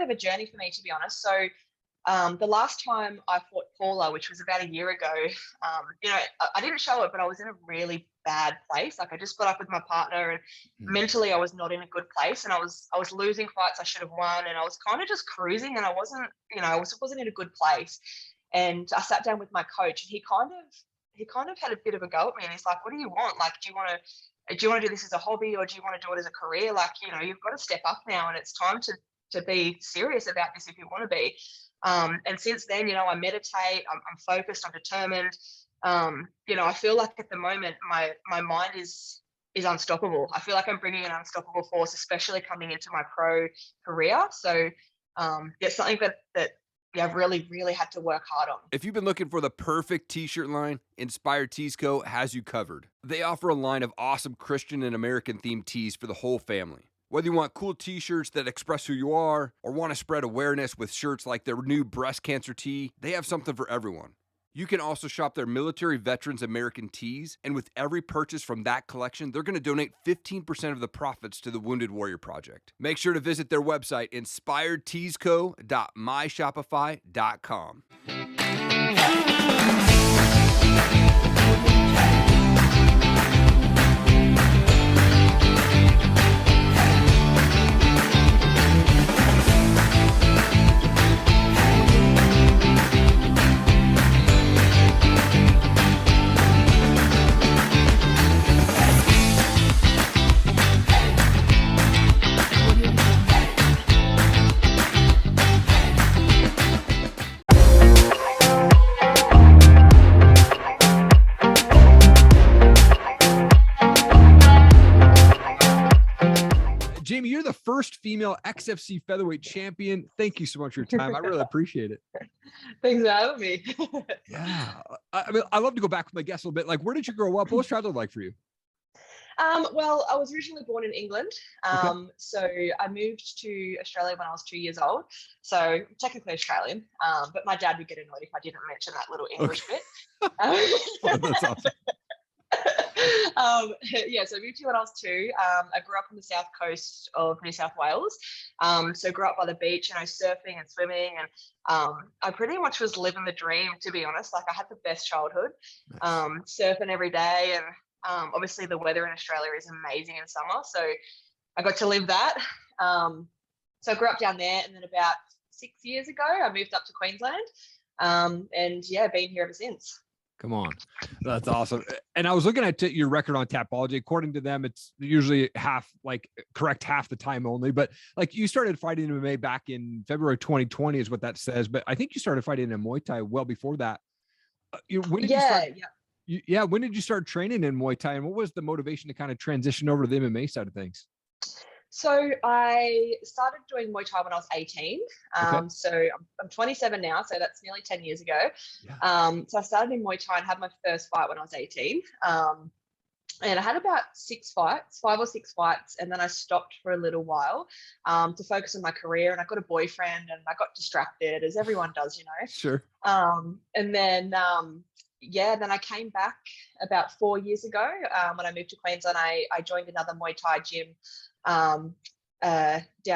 bit of a journey for me, to be honest. So the last time I fought Paula, which was about a year ago, I didn't show it, but I was in a really bad place. Like I just got up with my partner, and mentally I was not in a good place, and I was losing fights I should have won, and I was kind of just cruising, and I wasn't in a good place. And I sat down with my coach, and he kind of had a bit of a go at me, and he's like, "What do you want? Like, do you want to do this as a hobby, or do you want to do it as a career? Like, you've got to step up now, and it's time to be serious about this if you want to be." And since then, I meditate, I'm focused, I'm determined. I feel like at the moment, my mind is unstoppable. I feel like I'm bringing an unstoppable force, especially coming into my pro career. So it's something that I've really, really had to work hard on. If you've been looking for the perfect t-shirt line, Inspired Tees Co. has you covered. They offer a line of awesome Christian and American themed tees for the whole family. Whether you want cool t-shirts that express who you are or want to spread awareness with shirts like their new breast cancer tee, they have something for everyone. You can also shop their military veterans American tees, and with every purchase from that collection, they're going to donate 15% of the profits to the Wounded Warrior Project. Make sure to visit their website, inspiredteesco.myshopify.com. Jamie, you're the first female XFC Featherweight Champion. Thank you so much for your time. I really appreciate it. Thanks for having me. Yeah. I love to go back with my guests a little bit. Like, where did you grow up? What was childhood like for you? Well, I was originally born in England. So I moved to Australia when I was 2 years old. So technically Australian, but my dad would get annoyed if I didn't mention that little English bit. That's awesome. So I moved here when I was 2. I grew up on the south coast of New South Wales. So grew up by the beach, surfing and swimming, and I pretty much was living the dream, to be honest. Like I had the best childhood, surfing every day, and obviously the weather in Australia is amazing in summer, so I got to live that. So I grew up down there, and then about 6 years ago I moved up to Queensland, and been here ever since. Come on. That's awesome. And I was looking at your record on Tapology. According to them, it's usually correct half the time only. But like you started fighting MMA back in February 2020 is what that says. But I think you started fighting in Muay Thai well before that. When did you start training in Muay Thai? And what was the motivation to kind of transition over to the MMA side of things? So I started doing Muay Thai when I was 18. So I'm 27 now, so that's nearly 10 years ago. Yeah. So I started in Muay Thai and had my first fight when I was 18. And I had about 5 or 6 fights, and then I stopped for a little while to focus on my career. And I got a boyfriend, and I got distracted, as everyone does, Sure. And then I came back about 4 years ago when I moved to Queensland. I joined another Muay Thai gym down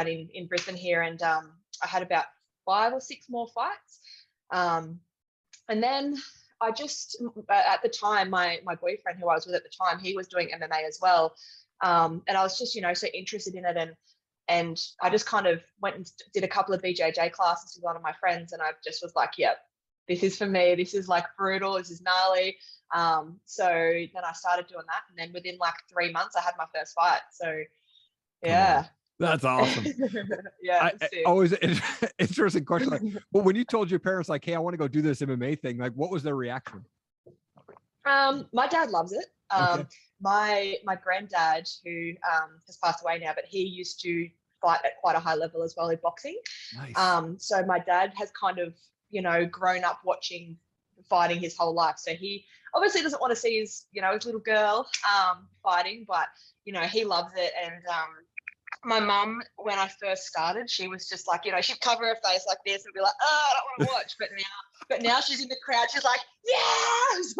in Brisbane here, and I had about 5 or 6 more fights, and then I just at the time my boyfriend who I was with at the time, he was doing MMA as well, and I was just so interested in it, and I just kind of went and did a couple of BJJ classes with one of my friends, and I just was like, yeah, this is for me, this is like brutal, this is gnarly. So then I started doing that, and then within like 3 months I had my first fight. So yeah. That's awesome. Yeah. Always interesting question. Like, well, when you told your parents, like, hey, I want to go do this MMA thing, like, what was their reaction? My dad loves it. Okay. My granddad, who has passed away now, but he used to fight at quite a high level as well in boxing. Nice. So my dad has kind of, grown up watching fighting his whole life. So he obviously doesn't want to see his little girl fighting, but he loves it. And my mum, when I first started, she was just like, she'd cover her face like this and be like, oh, I don't want to watch. But now she's in the crowd. She's like, yes,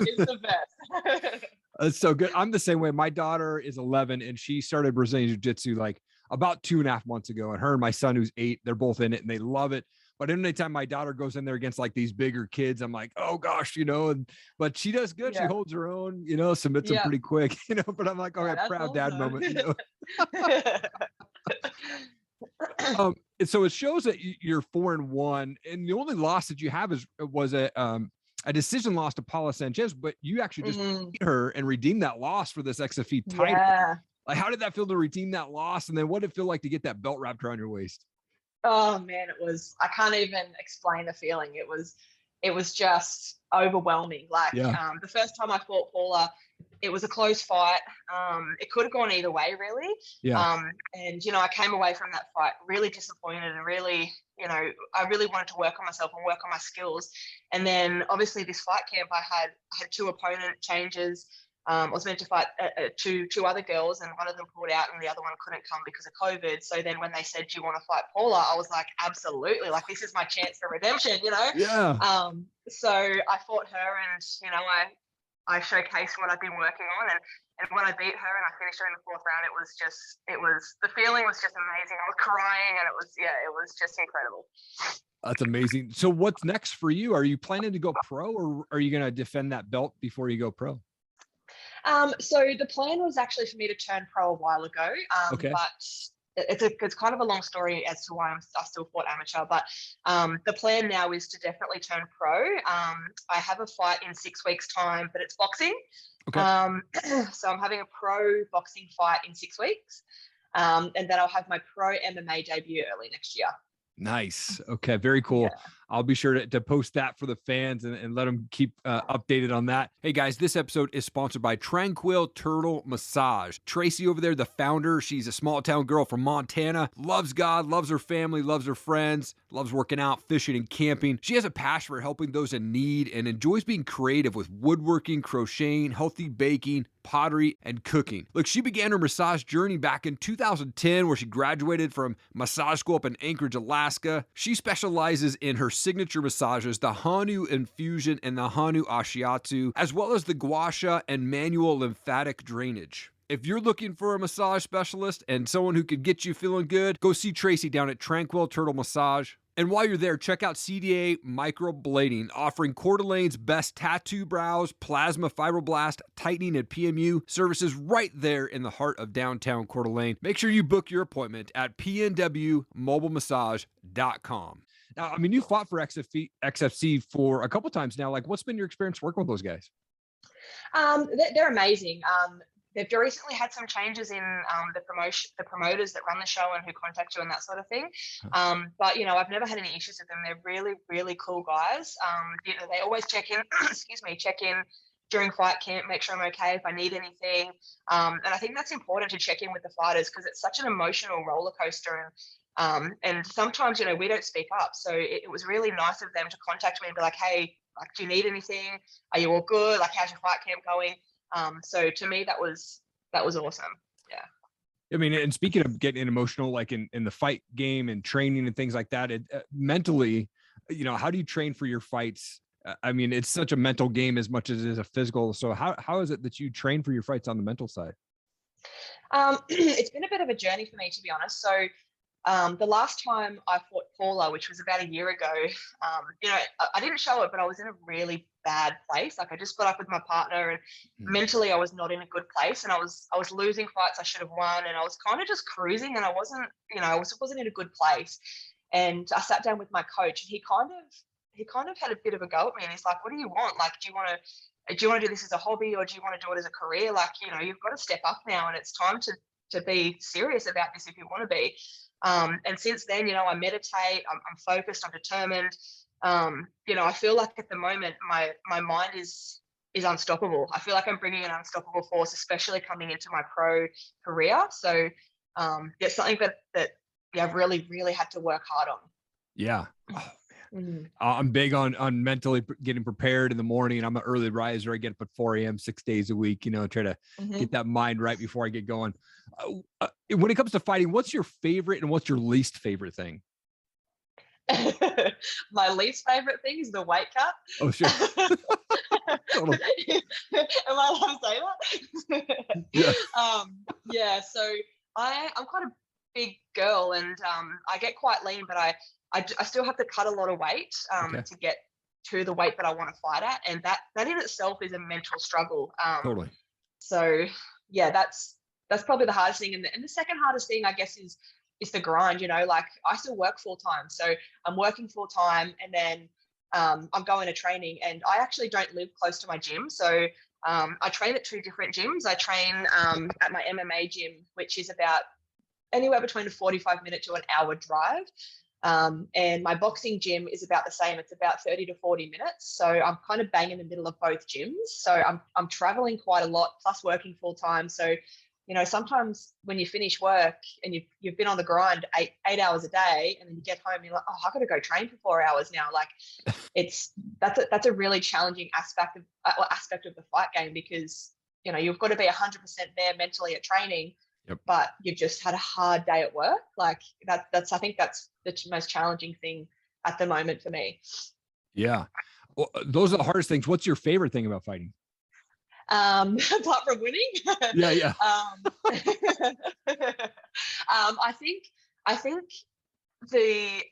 it's the best. That's so good. I'm the same way. My daughter is 11 and she started Brazilian Jiu Jitsu like about 2.5 months ago, and her and my son, who's 8, they're both in it and they love it. But anytime my daughter goes in there against like these bigger kids, I'm like, oh gosh, but she does good. Yeah. She holds her own, submits them pretty quick, but I'm like, okay, proud dad moment, And so it shows that you're 4-1, and the only loss that you have was a decision loss to Paula Sanchez, but you actually just beat her and redeemed that loss for this XFE title. Yeah. Like, how did that feel to redeem that loss? And then what did it feel like to get that belt wrapped around your waist? Oh man, I can't even explain the feeling. It was just overwhelming. Like, the first time I fought Paula, it was a close fight. It could have gone either way, really. Yeah. And I came away from that fight really disappointed and really, I really wanted to work on myself and work on my skills. And then obviously this fight camp, I had 2 opponent changes. I was meant to fight two other girls, and one of them pulled out and the other one couldn't come because of COVID. So then when they said, do you want to fight Paula? I was like, absolutely. Like, this is my chance for redemption, Yeah. So I fought her, and, I showcased what I've been working on. And when I beat her and I finished her in the 4th round, the feeling was just amazing. I was crying, and it was just incredible. That's amazing. So what's next for you? Are you planning to go pro, or are you going to defend that belt before you go pro? So the plan was actually for me to turn pro a while ago, Okay. But it's kind of a long story as to why I still fought amateur. But the plan now is to definitely turn pro. I have a fight in 6 weeks' time, but it's boxing. Okay. So I'm having a pro boxing fight in 6 weeks, and then I'll have my pro MMA debut early next year. Nice. Okay. Very cool. Yeah. I'll be sure to post that for the fans and let them keep updated on that. Hey guys, this episode is sponsored by Tranquil Turtle Massage. Tracy over there, the founder, she's a small town girl from Montana, loves God, loves her family, loves her friends, loves working out, fishing, and camping. She has a passion for helping those in need and enjoys being creative with woodworking, crocheting, healthy baking, pottery, and cooking. Look, she began her massage journey back in 2010, where she graduated from massage school up in Anchorage, Alaska. She specializes in her signature massages, the Hanu Infusion and the Hanu Ashiatsu, as well as the gua sha and manual lymphatic drainage. If you're looking for a massage specialist and someone who can get you feeling good, go see Tracy down at Tranquil Turtle Massage. And while you're there, check out CDA Microblading, offering Coeur d'Alene's best tattoo brows, plasma fibroblast, tightening, and PMU services right there in the heart of downtown Coeur d'Alene. Make sure you book your appointment at pnwmobilemassage.com. Now, I mean, you fought for XFC for a couple times now. Like, what's been your experience working with those guys? They're amazing. They've recently had some changes in the promoters that run the show and who contact you and that sort of thing. But I've never had any issues with them. They're really, really cool guys. They always check in. Check in during fight camp, make sure I'm okay if I need anything. And I think that's important to check in with the fighters because it's such an emotional roller coaster. And sometimes, we don't speak up. So it was really nice of them to contact me and be like, hey, like, do you need anything? Are you all good? Like, how's your fight camp going? So to me, that was awesome. Yeah. I mean, and speaking of getting emotional, like in the fight game and training and things like that, mentally, how do you train for your fights? I mean, it's such a mental game as much as it is a physical. So how is it that you train for your fights on the mental side? It's been a bit of a journey for me, to be honest. So the last time I fought Paula, which was about a year ago, I didn't show it, but I was in a really bad place. Like, I just split up with my partner, and mentally I was not in a good place, and I was losing fights I should have won, and I was kind of just cruising, and I wasn't in a good place. And I sat down with my coach, and he kind of had a bit of a go at me, and he's like, "What do you want? Like, do you want to do this as a hobby, or do you want to do it as a career? Like, you've got to step up now, and it's time to be serious about this if you want to be." And since then, I meditate, I'm focused, I'm determined. I feel like at the moment, my mind is unstoppable. I feel like I'm bringing an unstoppable force, especially coming into my pro career. So it's something that I've really, really had to work hard on. Yeah. Oh, man. I'm big on mentally getting prepared in the morning. I'm an early riser. I get up at 4 a.m. 6 days a week, try to get that mind right before I get going. When it comes to fighting, what's your favorite and what's your least favorite thing? My least favorite thing is the weight cut. Oh, sure. Am I allowed to say that? Yeah. Yeah. So I'm quite big girl, and I get quite lean, but I still have to cut a lot of weight to get to the weight that I want to fight at, and that in itself is a mental struggle. Totally. So yeah, that's probably the hardest thing, and the second hardest thing, I guess, is the grind. You know, like I still work full time, so I'm working full time, and then I'm going to training, and I actually don't live close to my gym, so I train at 2 different gyms. I train at my MMA gym, which is about anywhere between a 45-minute to an hour drive. And my boxing gym is about the same. It's about 30 to 40 minutes. So I'm kind of bang in the middle of both gyms. So I'm traveling quite a lot, plus working full time. So, you know, sometimes when you finish work and you've been on the grind 8 hours a day, and then you get home and you're like, oh, I've got to go train for 4 hours now. Like that's a really challenging aspect of the fight game, because, you know, you've got to be 100% there mentally at training. Yep. But you've just had a hard day at work. Like I think that's the most challenging thing at the moment for me. Yeah. Well, those are the hardest things. What's your favorite thing about fighting? Apart from winning. Yeah. I think the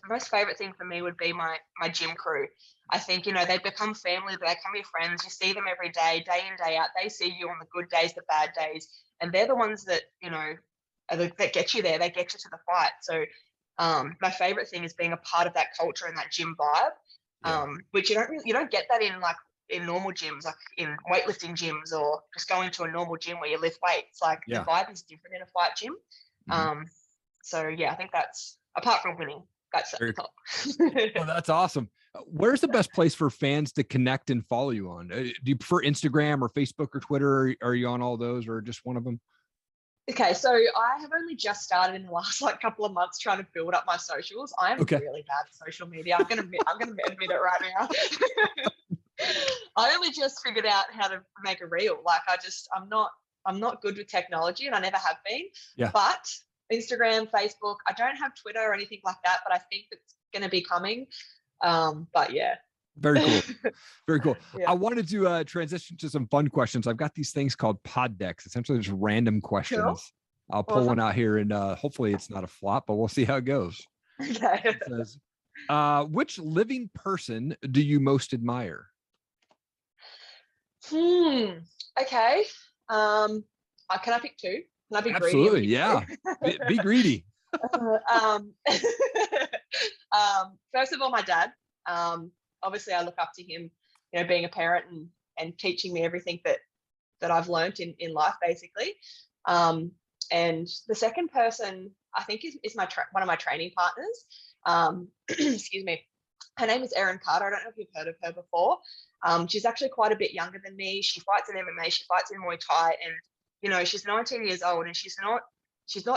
most favorite thing for me would be my gym crew. I think, you know, they become family, they become your friends. You see them every day in, day out. They see you on the good days, the bad days, and they're the ones that, you know, that get you there. They get you to the fight. So my favorite thing is being a part of that culture and that gym vibe, which you don't get that in normal gyms, like in weightlifting gyms, or just going to a normal gym where you lift weights. Like the vibe is different in a fight gym. So yeah, I think that's, apart from winning, that's at the top. Well, that's awesome. Where's the best place for fans to connect and follow you on? Do you prefer Instagram or Facebook or Twitter? Are you on all those, or just one of them? Okay, so I have only just started in the last couple of months trying to build up my socials. I'm really bad at social media. I'm gonna admit it right now. I only just figured out how to make a reel. Like I'm not good with technology, and I never have been. Yeah. But Instagram, Facebook, I don't have Twitter or anything like that, but I think it's going to be coming. But yeah. Very cool. Very cool. Yeah. I wanted to transition to some fun questions. I've got these things called pod decks, essentially just random questions. Cool. I'll pull one out here, and hopefully it's not a flop, but we'll see how it goes. Okay. It says, which living person do you most admire? Okay. Can I pick 2? Can I be greedy? Absolutely. Yeah. Be greedy. First of all, my dad. Obviously I look up to him, you know, being a parent and teaching me everything that I've learned in life, basically. And the second person I think is one of my training partners. Excuse me. Her name is Erin Carter. I don't know if you've heard of her before. She's actually quite a bit younger than me. She fights in MMA. She fights in Muay Thai, and you know, she's 19 years old, and she's not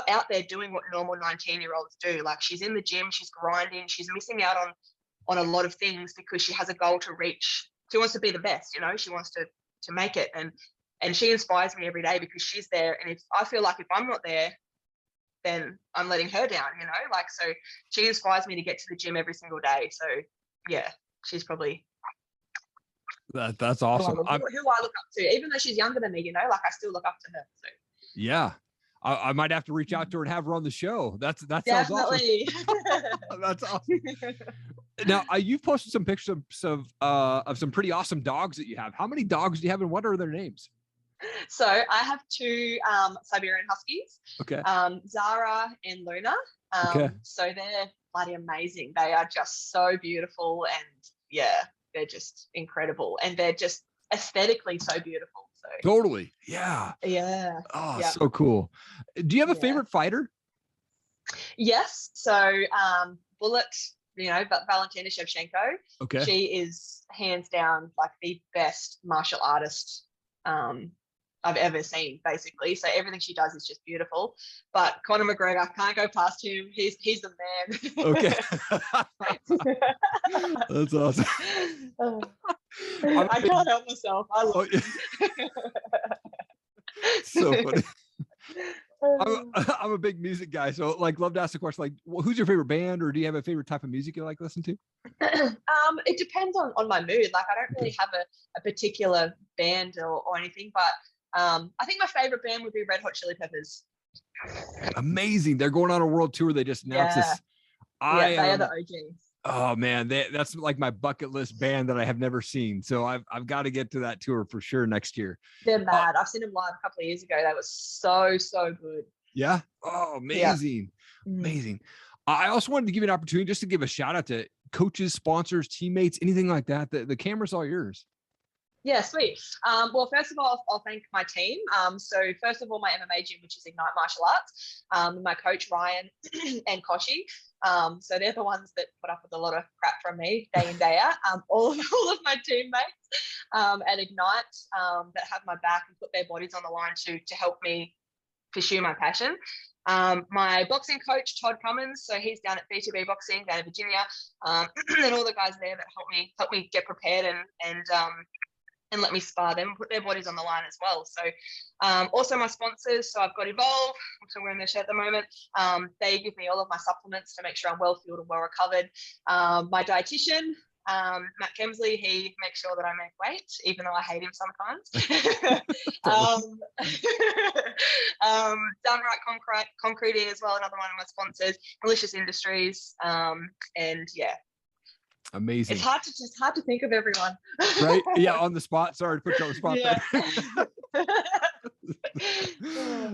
out there doing what normal 19-year-olds do. Like, she's in the gym, she's grinding, she's missing out on a lot of things because she has a goal to reach. She wants to be the best, you know, she wants to make it. And she inspires me every day because she's there. And if I feel like if I'm not there, then I'm letting her down, you know, like, so she inspires me to get to the gym every single day. So yeah, she's probably that's awesome. who I look up to, even though she's younger than me, you know, like I still look up to her. So yeah, I might have to reach out to her and have her on the show. That sounds definitely awesome. That's awesome. Now, you've posted some pictures of some pretty awesome dogs that you have. How many dogs do you have, and what are their names? So I have 2 Siberian Huskies, okay, Zara and Luna. So they're bloody amazing. They are just so beautiful, and yeah, they're just incredible, and they're just aesthetically so beautiful. So totally, yeah. Oh, yeah. So cool. Do you have a favorite fighter? Yes. So Bullet, you know, Valentina Shevchenko. Okay. She is hands down like the best martial artist I've ever seen, basically. So everything she does is just beautiful. But Conor McGregor, I can't go past him. He's the man. Okay. That's awesome. I can't help myself. I love him. So funny. I'm a big music guy, so like love to ask the question, like, who's your favorite band, or do you have a favorite type of music you like to listen to? It depends on my mood. Like, I don't really have a particular band or anything, but I think my favorite band would be Red Hot Chili Peppers. Amazing. They're going on a world tour. They just announced this. Yeah, they are the OGs. Oh man, that's like my bucket list band that I have never seen. So I've got to get to that tour for sure next year. They're mad. I've seen them live a couple of years ago. That was so good. Yeah. Oh, amazing. Yeah. Amazing. I also wanted to give you an opportunity just to give a shout out to coaches, sponsors, teammates, anything like that. The camera's all yours. Yeah, sweet. Well, first of all, I'll thank my team. So first of all, my MMA gym, which is Ignite Martial Arts, my coach, Ryan and Koshi. So they're the ones that put up with a lot of crap from me day in, day out. All of my teammates at Ignite that have my back and put their bodies on the line to help me pursue my passion. My boxing coach, Todd Cummins, so he's down at B2B Boxing down in Virginia, and all the guys there that help me get prepared and let me spar them, put their bodies on the line as well. So also my sponsors, so I've got Evolve, which I'm wearing their shirt at the moment. They give me all of my supplements to make sure I'm well fueled and well recovered. My dietitian, Matt Kemsley, he makes sure that I make weight, even though I hate him sometimes. Done Right Concreting as well, another one of my sponsors. Malicious Industries, and yeah. Amazing. It's hard to think of everyone. Right? Yeah, on the spot. Sorry to put you on the spot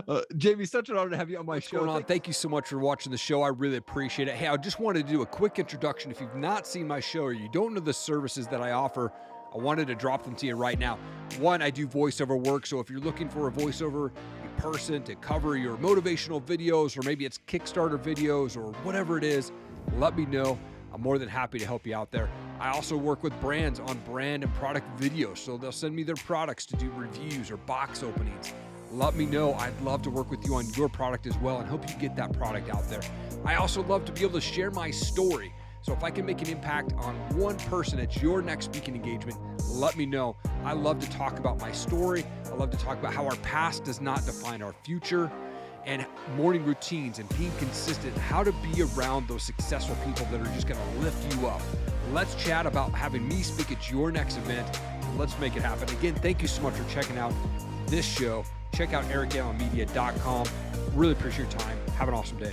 there. Jamie, such an honor to have you on my show. Thank you so much for watching the show. I really appreciate it. Hey, I just wanted to do a quick introduction. If you've not seen my show or you don't know the services that I offer, I wanted to drop them to you right now. One, I do voiceover work. So if you're looking for a voiceover person to cover your motivational videos, or maybe it's Kickstarter videos or whatever it is, let me know. I'm more than happy to help you out there. I also work with brands on brand and product videos. So they'll send me their products to do reviews or box openings. Let me know. I'd love to work with you on your product as well and help you get that product out there. I also love to be able to share my story. So if I can make an impact on one person at your next speaking engagement, let me know. I love to talk about my story. I love to talk about how our past does not define our future, and morning routines and being consistent, how to be around those successful people that are just gonna lift you up. Let's chat about having me speak at your next event. Let's make it happen. Again, thank you so much for checking out this show. Check out erikallenmedia.com. Really appreciate your time. Have an awesome day.